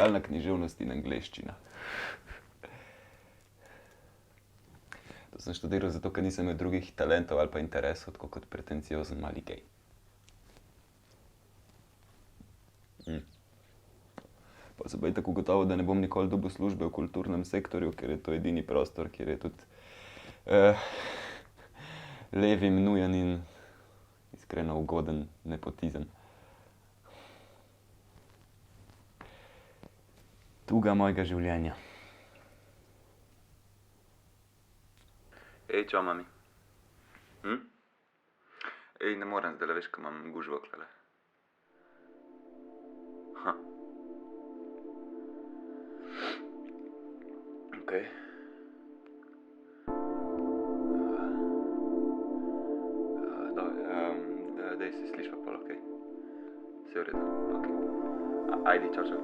socialna književnost in angleščina. To sem študiral zato, ker nisem imel drugih talentov ali pa interesov, tako kot pretenciozen mali gej. Pa se pa je tako gotovo, da ne bom nikoli dobil službe v kulturnem sektorju, ker je to edini prostor, kjer je tudi levim nujen in iskreno ugoden nepotizem. Tuga mojega življenja. Ej, čau, mami. Ej, ne morem zdaj, veš, ko imam gužvo klele. Okej. Daj se slišva pol, okej? Vse v redu, okej. Ajde, čau, čau.